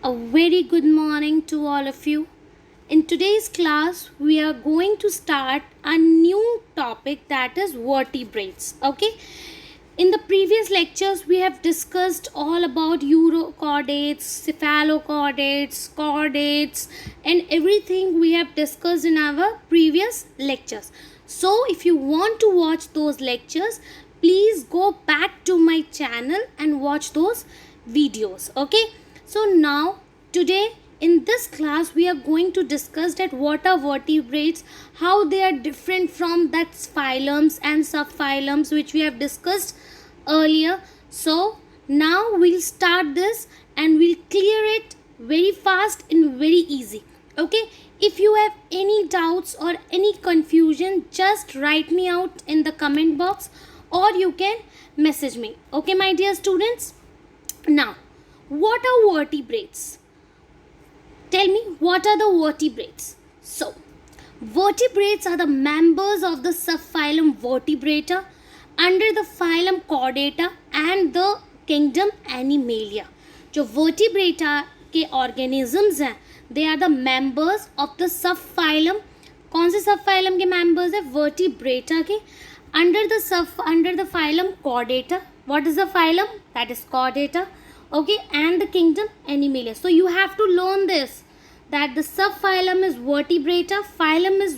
A very good morning to all of you. In today's class, we are going to start a new topic that is vertebrates. Okay. In the previous lectures, we have discussed all about urochordates, cephalochordates, chordates, and everything we have discussed in our previous lectures. So, if you want to watch those lectures, please go back to my channel and watch those videos. Okay. So now today in this class we are going to discuss that what are vertebrates, how they are different from that phylums and subphylums which we have discussed earlier. So now we'll start this and we'll clear it very fast and very easy. Okay, if you have any doubts or any confusion, just write me out in the comment box or you can message me. Okay, my dear students. Now, what are vertebrates? Tell me, what are the vertebrates? So, vertebrates are the members of the subphylum Vertebrata under the phylum Chordata and the kingdom Animalia. जो vertebrata के organisms हैं, they are the members of the subphylum. कौन से subphylum के members हैं? Vertebrata के under the phylum Chordata. What is the phylum? That is Chordata. Okay, and the kingdom Animalia. So you have to learn this, that the subphylum is Vertebrata, phylum is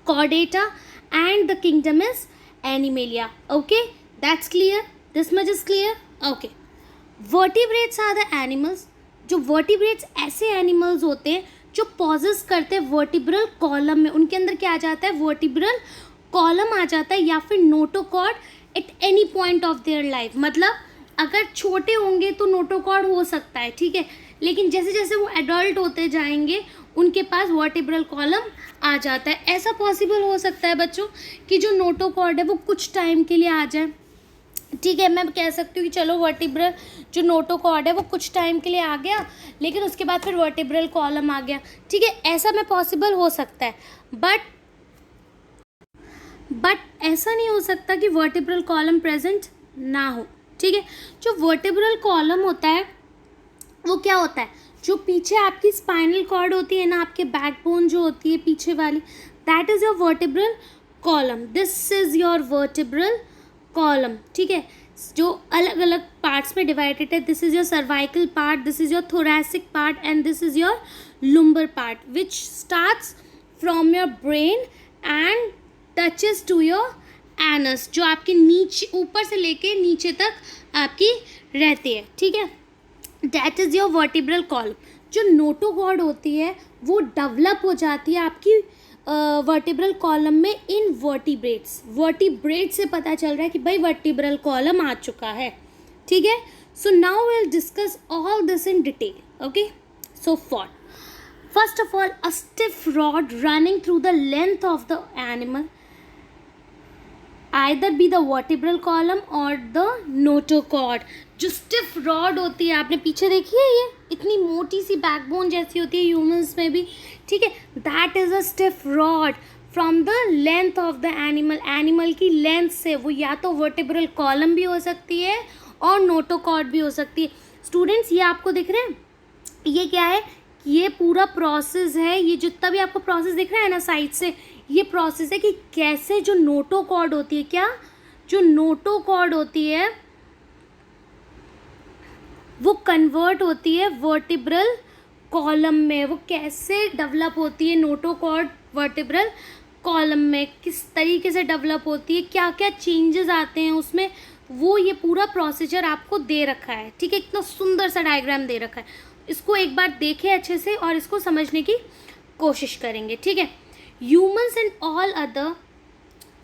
Chordata, and the kingdom is Animalia. Okay, that's clear. This much is clear. Okay, vertebrates are the animals. जो vertebrates ऐसे animals होते हैं जो possess करते हैं vertebral column में. उनके अंदर क्या आ जाता है? vertebral column आ जाता है या फिर notochord at any point of their life. मतलब अगर छोटे होंगे तो नोटोकॉर्ड हो सकता है, ठीक है, लेकिन जैसे जैसे वो एडल्ट होते जाएंगे उनके पास वर्टिब्रल कॉलम आ जाता है. ऐसा पॉसिबल हो सकता है बच्चों कि जो नोटोकॉर्ड है वो कुछ टाइम के लिए आ जाए. ठीक है, मैं कह सकती हूँ कि चलो वर्टिब्रल जो नोटोकॉर्ड है वो कुछ टाइम के लिए आ गया लेकिन उसके बाद फिर वर्टिब्रल कॉलम आ गया. ठीक है, ऐसा में पॉसिबल हो सकता है, बट ऐसा नहीं हो सकता कि वर्टिब्रल कॉलम प्रेजेंट ना हो. ठीक है, जो वर्टिब्रल कॉलम होता है वो क्या होता है? जो पीछे आपकी स्पाइनल कॉर्ड होती है ना, आपके बैकबोन जो होती है पीछे वाली, that is your vertebral column. This is your vertebral column. ठीक है, जो अलग अलग पार्ट्स में डिवाइडेड है. This is your cervical part, this is your thoracic part and this is your lumbar part which starts from your brain and touches to your anus, जो आपके नीचे ऊपर से लेके नीचे तक आपकी रहती है. ठीक है, that is your vertebral column. जो नोटोकॉर्ड होती है वो डेवलप हो जाती है आपकी वर्टिब्रल कॉलम में इन वर्टिब्रेट्स. वर्टिब्रेट से पता चल रहा है कि भाई वर्टिब्रल कॉलम आ चुका है. ठीक है, so now will discuss all this in detail. Okay, so first of all a stiff rod running through the length of the animal either be the vertebral column or the notochord. जो stiff rod होती है, आपने पीछे देखी है, ये इतनी मोटी सी बैकबोन जैसी होती है ह्यूमंस में भी. ठीक है, that is a stiff rod from the length of the animal. Animal की लेंथ से वो या तो वर्टिब्रल कॉलम भी हो सकती है और नोटोकॉर्ड भी हो सकती है. स्टूडेंट्स, ये आपको दिख रहे हैं, ये क्या है? ये पूरा प्रोसेस है. ये जितना भी आपको प्रोसेस दिख रहा है ना साइड से, ये प्रोसेस है कि कैसे जो नोटोकॉर्ड होती है, क्या जो नोटोकॉर्ड होती है वो कन्वर्ट होती है वर्टिब्रल कॉलम में. वो कैसे डेवलप होती है नोटोकॉर्ड वर्टिब्रल कॉलम में, किस तरीके से डेवलप होती है, क्या क्या चेंजेस आते हैं उसमें, वो ये पूरा प्रोसीजर आपको दे रखा है. ठीक है, इतना सुंदर सा डायग्राम दे रखा है. इसको एक बार देखें अच्छे से और इसको समझने की कोशिश करेंगे. ठीक है, ह्यूमंस एंड ऑल अदर,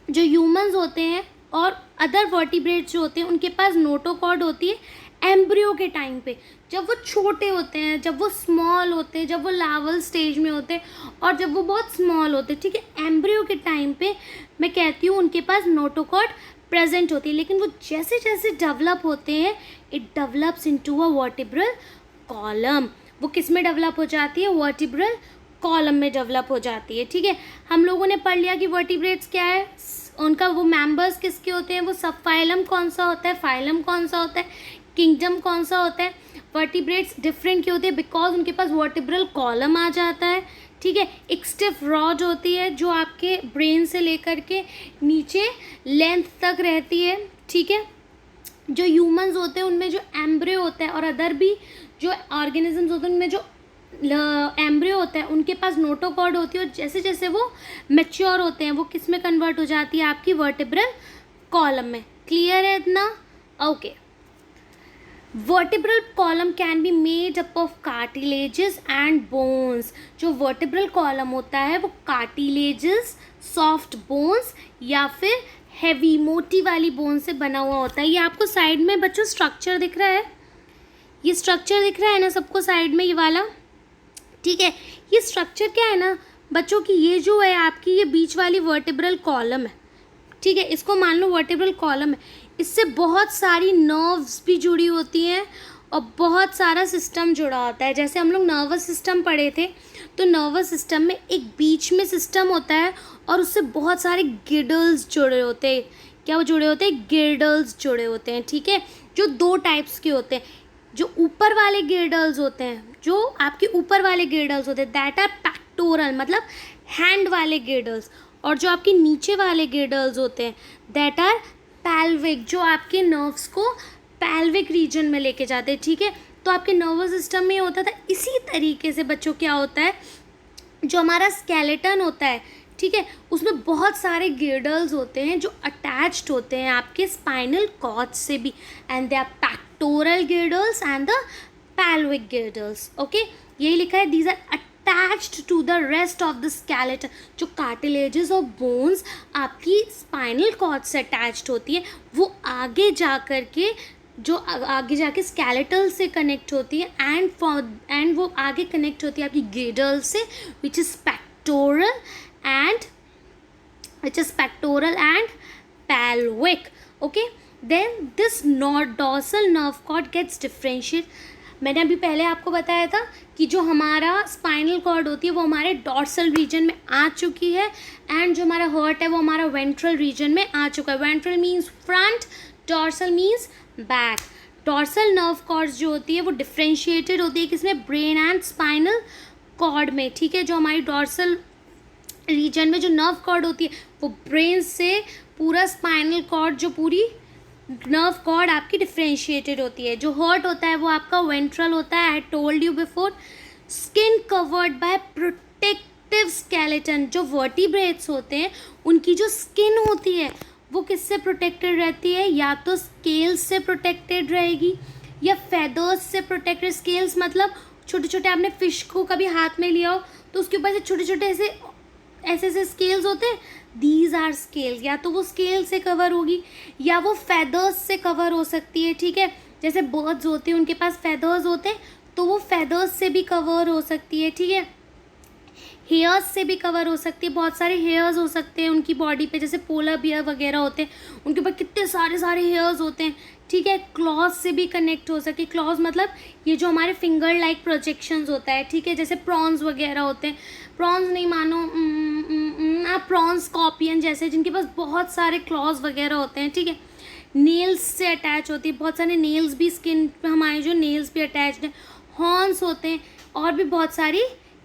जो ह्यूमंस होते हैं और अदर वर्टिब्रेट्स जो होते हैं उनके पास नोटोकॉर्ड होती है एम्ब्रियो के टाइम पे, जब वो छोटे होते हैं, जब वो स्मॉल होते हैं, जब वो लार्वल स्टेज में होते हैं और जब वो बहुत स्मॉल होते हैं. ठीक है, एम्ब्रियो के टाइम पे मैं कहती हूँ उनके पास नोटोकॉर्ड प्रेजेंट होती है, लेकिन वो जैसे जैसे डेवलप होते हैं it develops into a vertebral column. वो किस में डेवलप हो जाती है? वर्टिब्रल कॉलम में डेवलप हो जाती है. ठीक है, हम लोगों ने पढ़ लिया कि वर्टिब्रेट्स क्या है, उनका वो मेंबर्स किसके होते हैं, वो सब फाइलम कौन सा होता है, फाइलम कौन सा होता है, किंगडम कौन सा होता है? वर्टिब्रेट्स डिफरेंट क्यों होते हैं? बिकॉज उनके पास वर्टिब्रल कॉलम आ जाता है, ठीक है। एक स्टिफ रॉड होती है जो आपके ब्रेन से लेकर के नीचे लेंथ तक रहती है, ठीक है। जो ह्यूमंस होते हैं उनमें जो एम्ब्रियो होता है और अदर भी जो ऑर्गेनिजम्स होते हैं उनमें जो एम्ब्रियो होता है उनके पास नोटोकॉर्ड होती है, और जैसे जैसे वो मैच्योर होते हैं वो किस में कन्वर्ट हो जाती है? आपकी वर्टिब्रल कॉलम में। क्लियर है इतना? Okay. Vertebral column can be made up of cartilages and bones. जो वर्टिब्रल कॉलम होता है वो कार्टिलेजेस, सॉफ्ट बोन्स या फिर हैवी मोटी वाली बोन से बना हुआ होता है। ये आपको साइड में बच्चों स्ट्रक्चर दिख रहा है, ये स्ट्रक्चर दिख रहा है ना सबको साइड में, ये वाला, ठीक है। ये स्ट्रक्चर क्या है ना बच्चों की, ये जो है आपकी ये बीच वाली वर्टिब्रल कॉलम है, ठीक है। इसको मान लो वर्टिब्रल कॉलम है, इससे बहुत सारी नर्व्स भी जुड़ी होती हैं और बहुत सारा सिस्टम जुड़ा होता है। जैसे हम लोग नर्वस सिस्टम पढ़े थे, तो नर्वस सिस्टम में एक बीच में सिस्टम होता है और उससे बहुत सारे गिर्डल्स जुड़े होते हैं। क्या वो जुड़े होते हैं? गिर्डल्स जुड़े होते हैं, ठीक है। जो 2 टाइप्स के होते हैं, जो ऊपर वाले गिर्डल्स होते हैं, जो आपके ऊपर वाले गिर्डल्स होते हैं दैट आर पैक्टोरल, मतलब हैंड वाले गिर्डल्स, और जो आपके नीचे वाले गिर्डल्स होते हैं दैट आर पैल्विक, जो आपके नर्व्स को पैल्विक रीजन में लेके जाते हैं, ठीक है। तो आपके नर्वस सिस्टम में होता था। इसी तरीके से बच्चों क्या होता है, जो हमारा स्केलेटन होता है, ठीक है, उसमें बहुत सारे गिर्डल्स होते हैं जो अटैच्ड होते हैं आपके स्पाइनल कॉर्ड से भी, and they are pectoral girdles and the pelvic girdles. Okay, यही लिखा है, these are attached to the rest of the skeleton. जो कार्टिलेजेस और बोन्स आपकी स्पाइनल कॉर्ड से अटैच्ड होती है वो आगे जा कर के जो आगे जाके स्केलेटल से कनेक्ट होती है, एंड वो आगे कनेक्ट होती है आपकी गिर्डल से, which is pectoral and pelvic. Okay, then this dorsal nerve cord gets differentiated. मैंने अभी पहले आपको बताया था कि जो हमारा स्पाइनल कॉर्ड होती है वो हमारे डॉर्सल रीजन में आ चुकी है, एंड जो हमारा हर्ट है वो हमारा वेंट्रल रीजन में आ चुका है। Ventral means front, dorsal means back. Dorsal nerve cords जो होती है वो डिफ्रेंशिएटेड होती है किसमें? ब्रेन एंड स्पाइनल कॉर्ड में, ठीक है। जो हमारी डॉर्सल रीजन में जो नर्व कॉर्ड होती है वो ब्रेन से पूरा स्पाइनल कॉर्ड, जो पूरी नर्व कॉर्ड आपकी डिफ्रेंशिएटेड होती है। जो हर्ट होता है वो आपका वेंट्रल होता है, I told you before. Skin covered by protective skeleton. जो वर्टिब्रेट्स होते हैं उनकी जो स्किन होती है वो किससे प्रोटेक्टेड रहती है? या तो स्केल्स से प्रोटेक्टेड रहेगी या फेदर्स से प्रोटेक्टेड। स्केल्स मतलब छोटे छोटे, आपने फिश को कभी हाथ में लिया हो तो उसके ऊपर से छोटे छोटे ऐसे स्केल्स होते हैं, दीज आर स्केल्स। या तो वो स्केल से कवर होगी या वो फेदर्स से कवर हो सकती है, ठीक है। जैसे बर्ड्स होते हैं उनके पास फेदर्स होते हैं तो वो फेदर्स से भी कवर हो सकती है, ठीक है। हेयर्स से भी कवर हो सकती है, बहुत सारे हेयर्स हो सकते हैं उनकी बॉडी पे, जैसे पोलर बियर वगैरह होते हैं उनके ऊपर कितने सारे हेयर्स होते हैं, ठीक है। क्लॉज से भी कनेक्ट हो सकती है। क्लॉज मतलब ये जो हमारे फिंगर लाइक प्रोजेक्शंस होता है, ठीक है। जैसे प्रॉन्स वगैरह होते हैं, प्रॉन्स नहीं मानो आप प्रॉन्स स्कॉर्पियन जैसे, जिनके पास बहुत सारे क्लॉज वगैरह होते हैं, ठीक है। नेल्स से अटैच होती है, बहुत सारे नेल्स भी स्किन पे हमारे जो नेल्स भी अटैच्ड हैं। हॉर्न्स होते हैं और भी बहुत सारी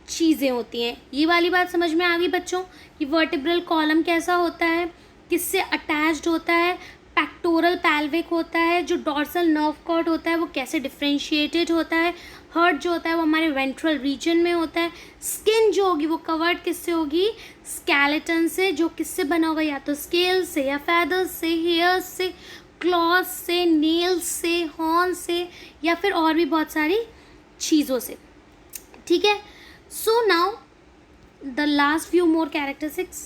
चीज़ें होती हैं। ये वाली बात समझ में आ गई बच्चों कि वर्टिब्रल कॉलम कैसा होता है, किससे अटैच्ड होता है? पैक्टोरल पैल्विक होता है। जो डॉर्सल नर्व कॉर्ड होता है वो कैसे डिफ्रेंशिएटेड होता है। हर्ट जो होता है वो हमारे वेंट्रल रीजन में होता है। स्किन जो होगी वो कवर्ड किससे होगी? स्केलेटन से, जो किससे बना होगा? या तो स्केल से या फेदर्स से, हेयर्स से, क्लॉज से, नेल्स से, हॉर्न से, या फिर और भी बहुत सारी चीज़ों से, ठीक है। So now the last few more characteristics.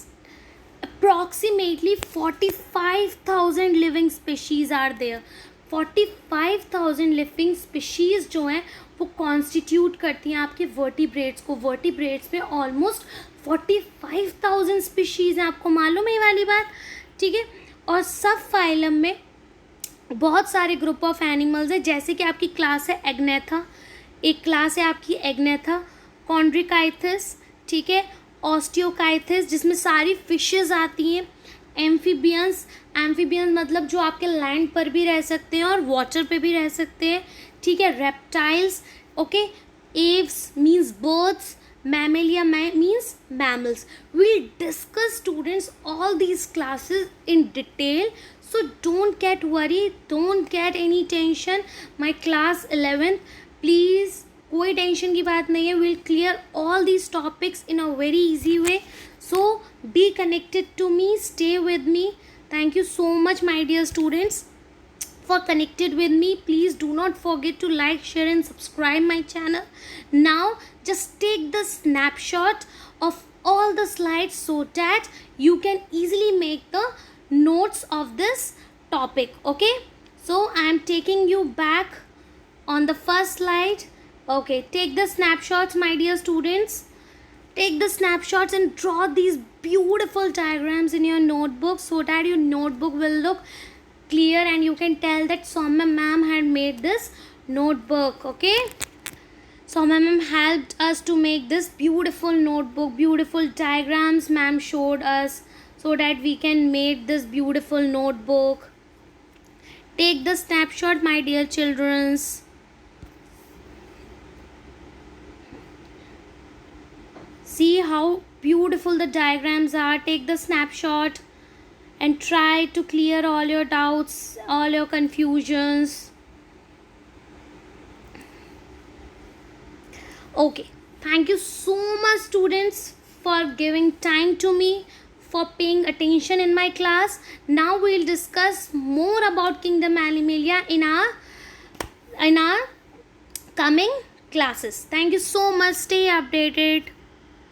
Approximately 45,000 living species are there. 45,000 living species जो हैं वो कॉन्स्टिट्यूट करती हैं आपके वर्टिब्रेट्स को। वर्टिब्रेट्स में ऑलमोस्ट 45,000 स्पीशीज़ हैं, आपको मालूम है ये वाली बात, ठीक है। और सब फाइलम में बहुत सारे ग्रुप ऑफ एनिमल्स हैं, जैसे कि आपकी क्लास है एग्नेथा, एक क्लास है आपकी एग्नेथा, कॉन्ड्रिकाइथिस, ठीक है, ऑस्टियोकाइथिस जिसमें सारी फिशेस आती हैं, एम्फीबियंस, एम्फीबियंस मतलब जो आपके लैंड पर भी रह सकते हैं और वाटर पे भी रह सकते हैं, ठीक है. Reptiles, okay. Aves means birds, mammalia means mammals. We'll discuss students all these classes in detail, so don't get worried, don't get any tension. My class 11th, please, कोई टेंशन की बात नहीं है. We'll clear all these topics in a very easy way, so be connected to me, stay with me. Thank you so much, my dear students, for connected with me. Please do not forget to like, share and subscribe my channel. Now just take the snapshot of all the slides so that you can easily make the notes of this topic. Okay, so I am taking you back on the first slide. Okay, take the snapshots, my dear students. Take the snapshots and draw these beautiful diagrams in your notebook so that your notebook will look clear and you can tell that Soumya ma'am had made this notebook. Okay, Soumya ma'am helped us to make this beautiful notebook, beautiful diagrams ma'am showed us so that we can make this beautiful notebook. Take the snapshot, my dear childrens. See how beautiful the diagrams are. Take the snapshot and try to clear all your doubts, all your confusions. Okay, thank you so much, students, for giving time to me, for paying attention in my class. Now we'll discuss more about Kingdom Animalia in our coming classes. Thank you so much. Stay updated.